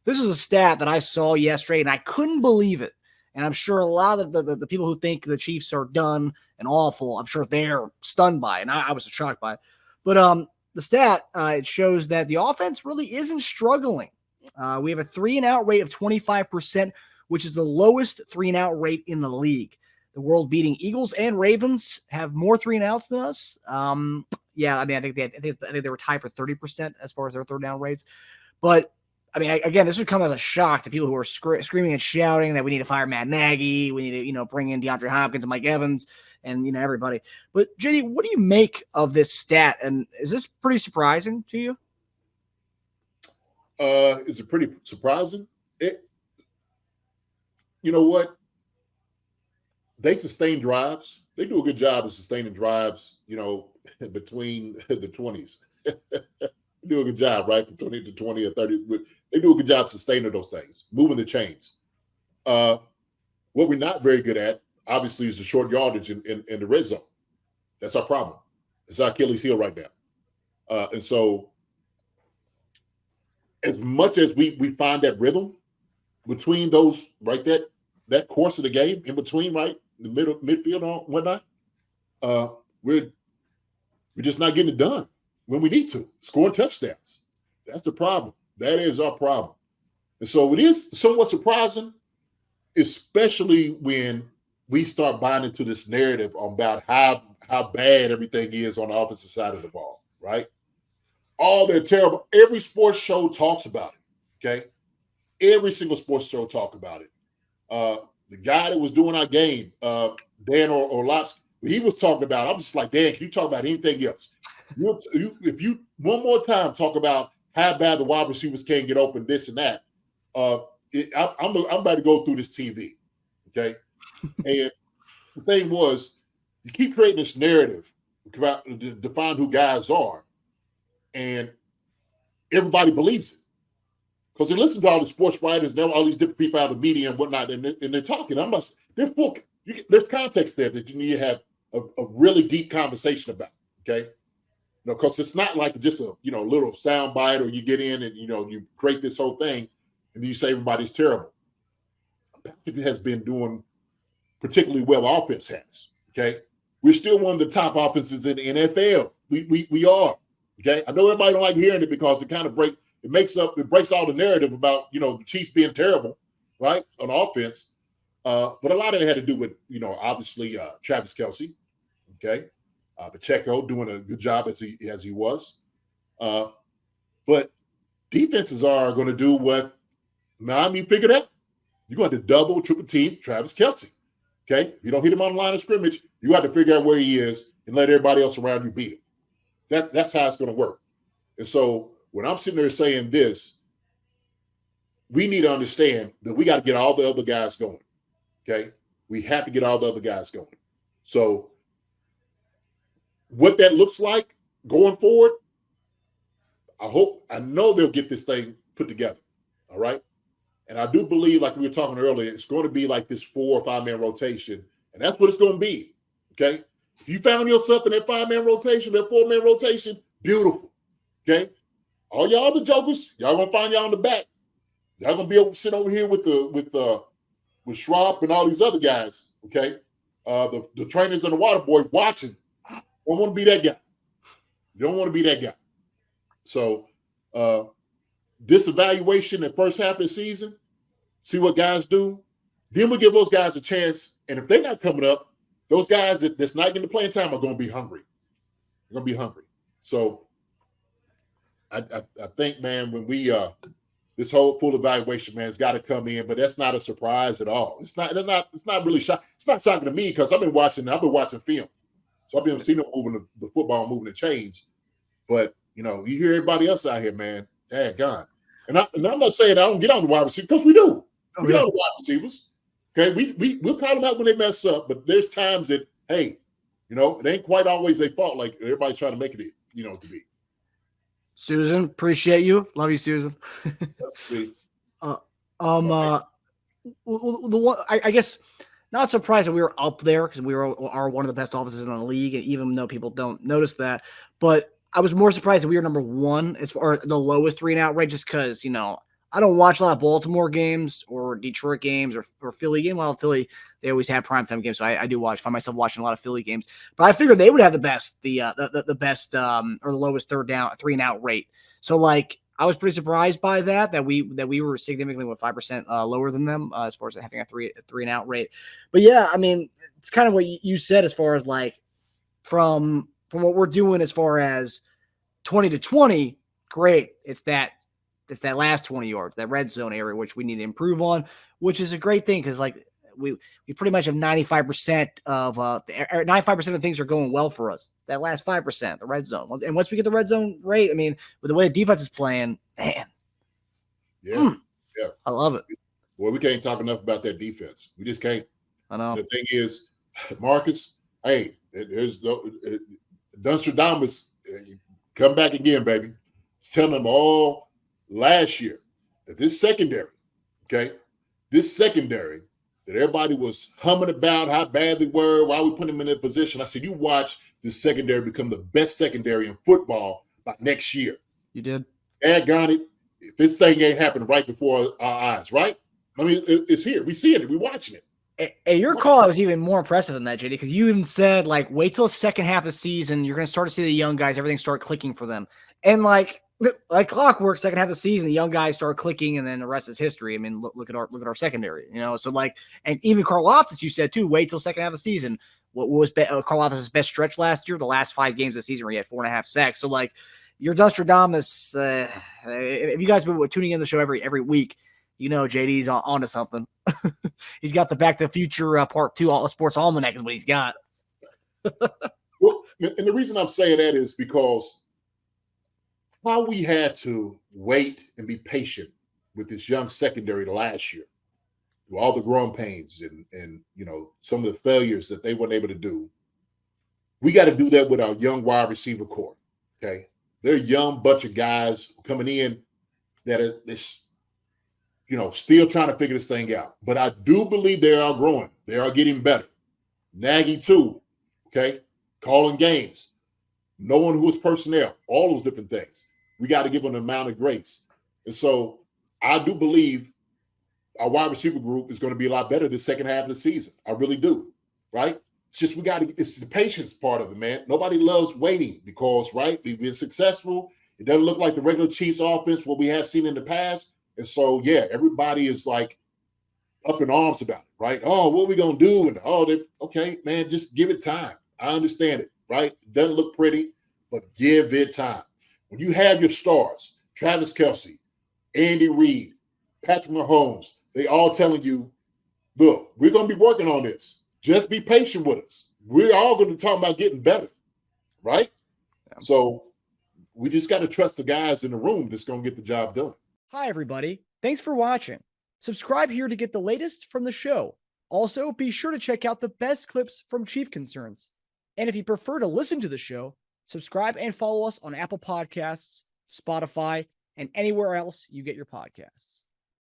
this is a stat that I saw yesterday, and I couldn't believe it. And I'm sure a lot of the people who think the Chiefs are done and awful, I'm sure they're stunned by it, and I was shocked by it. But the stat, it shows that the offense really isn't struggling. We have a 3-and-out rate of 25%, which is the lowest 3-and-out rate in the league. The world-beating Eagles and Ravens have more 3-and-outs than us. Yeah, I mean, I think they were tied for 30% as far as their third down rates. But I mean, again, this would come as a shock to people who are screaming and shouting that we need to fire Matt Nagy, we need to, bring in DeAndre Hopkins and Mike Evans, and everybody. But JD, what do you make of this stat? And is this pretty surprising to you? Is it pretty surprising? You know what? They sustain drives. They do a good job of sustaining drives, between the 20s. They do a good job, right? From 20 to 20 or 30. They do a good job sustaining those things, moving the chains. What we're not very good at, obviously, is the short yardage in the red zone. That's our problem. It's our Achilles heel right now. And so as much as we find that rhythm between those, right, that course of the game, in between, right, the midfield and whatnot, we're just not getting it done when we need to. Scoring touchdowns. That's the problem. That is our problem. And so it is somewhat surprising, especially when we start buying into this narrative about how bad everything is on the offensive side of the ball, right? Oh, they're terrible. Every sports show talks about it, okay? Every single sports show talks about it. The guy that was doing our game, Dan Orlovsky, he was talking about, I'm just like, Dan, can you talk about anything else? If you one more time talk about how bad the wide receivers can't get open, this and that, I'm about to go through this TV, okay? And the thing was, you keep creating this narrative about to define who guys are, and everybody believes it because they listen to all the sports writers and all these different people out of the media and whatnot, and they're talking. There's context there that you need to have a really deep conversation about, okay? Because it's not like just a little sound bite, or you get in and you create this whole thing and then you say everybody's terrible. Patrick has been doing particularly well. Offense has, okay? We're still one of the top offenses in the NFL. We are, okay? I know everybody don't like hearing it because it kind of breaks all the narrative about the Chiefs being terrible, right, on offense. But a lot of it had to do with obviously Travis Kelce, okay, Pacheco doing a good job as he was. But defenses are going to do what Miami figured out. You're going to double, triple team Travis Kelce. Okay, if you don't hit him on the line of scrimmage, you have to figure out where he is and let everybody else around you beat him. That's how it's going to work. And so when I'm sitting there saying this, we need to understand that we got to get all the other guys going. Okay, we have to get all the other guys going. So what that looks like going forward, I know they'll get this thing put together. All right. And I do believe, like we were talking earlier, it's going to be like this 4 or 5 man rotation. And that's what it's going to be. Okay. If you found yourself in that 5-man rotation, that 4-man rotation, beautiful. Okay. All y'all other jokers, y'all gonna find y'all in the back. Y'all gonna be able to sit over here with Schwab and all these other guys. Okay. The trainers and the water boy watching. Don't want to be that guy. You don't want to be that guy. So this evaluation the first half of the season, see what guys do. Then we'll give those guys a chance. And if they're not coming up, those guys that's not getting the playing time are going to be hungry. They're going to be hungry. So I think, man, when we this whole full evaluation, man, has got to come in, but that's not a surprise at all. It's not really shocking. It's not shocking to me because I've been watching film. So I've been seeing them moving the football, moving the chains. But you hear everybody else out here, man. Daggone. And I'm not saying I don't get on the wide receiver because we do. We get on the wide receivers. Okay, we'll call them out when they mess up, but there's times that, hey, it ain't quite always their fault like everybody's trying to make it, to be. Susan, appreciate you. Love you, Susan. The one, I guess, not surprised that we were up there because we are one of the best offenses in the league, and even though people don't notice that, but I was more surprised that we were number 1 as far as the lowest 3-and-out rate, just because I don't watch a lot of Baltimore games or Detroit games or Philly game. Well, Philly, they always have primetime games, so I do find myself watching a lot of Philly games. But I figured they would have the best, the best or the lowest 3-and-out rate. So like I was pretty surprised by that we were significantly 5% lower than them as far as having a 3-and-out rate. But yeah, I mean, it's kind of what you said as far as like from what we're doing as far as 20 to 20. Great, it's that last 20 yards, that red zone area, which we need to improve on, which is a great thing because like we pretty much have 95% of 95% of things are going well for us. That last 5%, the red zone, and once we get the red zone rate, I mean, with the way the defense is playing, man, yeah, I love it. Boy, we can't talk enough about that defense. We just can't. I know. The thing is, Marcus, hey, there's Dunstradamus, come back again, baby. Telling them all last year that this secondary, that everybody was humming about how bad they were, why we put them in that position. I said, you watch this secondary become the best secondary in football by next year. You did. Daggone it. If this thing ain't happening right before our eyes, right? I mean, it's here. We see it. We're watching it. Hey, your call was even more impressive than that, JD, because you even said, like, wait till the second half of the season. You're going to start to see the young guys, everything start clicking for them. And, like clockwork, second half of the season, the young guys start clicking, and then the rest is history. I mean, look at our secondary, So, like, and even Carl Loftus, you said, too, wait till second half of the season. What was Carl Loftus' best stretch last year? The last 5 games of the season where he had 4.5 sacks. So, like, your Nostradamus, if you guys have been tuning in the show every week, JD's onto something. He's got the Back to the Future Part 2 all Sports Almanac is what he's got. Well, and the reason I'm saying that is because how we had to wait and be patient with this young secondary last year, through all the growing pains and some of the failures that they weren't able to do. We got to do that with our young wide receiver core. Okay, they're a young bunch of guys coming in that is still trying to figure this thing out. But I do believe they are growing. They are getting better. Nagy too, okay? Calling games, knowing who is personnel, all those different things. We got to give them an amount of grace. And so I do believe our wide receiver group is going to be a lot better the second half of the season. I really do, right? It's just it's the patience part of it, man. Nobody loves waiting because, right, we've been successful. It doesn't look like the regular Chiefs offense, what we have seen in the past. And so, yeah, everybody is like up in arms about it, right? Oh, what are we going to do? And okay, man, just give it time. I understand it, right? It doesn't look pretty, but give it time. When you have your stars, Travis Kelce, Andy Reid, Patrick Mahomes, they all telling you, look, we're going to be working on this. Just be patient with us. We're all going to talk about getting better, right? Yeah. So we just got to trust the guys in the room that's going to get the job done. Hi, everybody. Thanks for watching. Subscribe here to get the latest from the show. Also, be sure to check out the best clips from Chief Concerns. And if you prefer to listen to the show, subscribe and follow us on Apple Podcasts, Spotify, and anywhere else you get your podcasts.